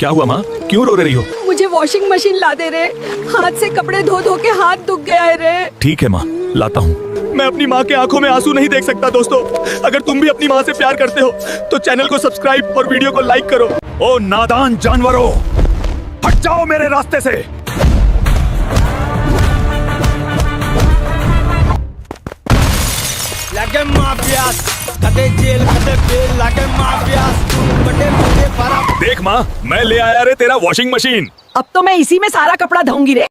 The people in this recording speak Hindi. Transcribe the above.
क्या हुआ माँ, क्यों रो रही हो? मुझे वॉशिंग मशीन ला दे रे, हाथ से कपड़े धो धो के हाथ दुख गया है रे। ठीक है माँ, लाता हूँ। मैं अपनी माँ के आंखों में आंसू नहीं देख सकता। दोस्तों, अगर तुम भी अपनी माँ से प्यार करते हो तो चैनल को सब्सक्राइब और वीडियो को लाइक करो। ओ नादान जानवरों, हट जाओ मेरे रास्ते से। लगे माफियास, कदे जेल कदे बेल, लगे माफियास, बड़े बड़े बड़ा। देख माँ, मैं ले आया रे तेरा वॉशिंग मशीन। अब तो मैं इसी में सारा कपड़ा धोऊंगी रे।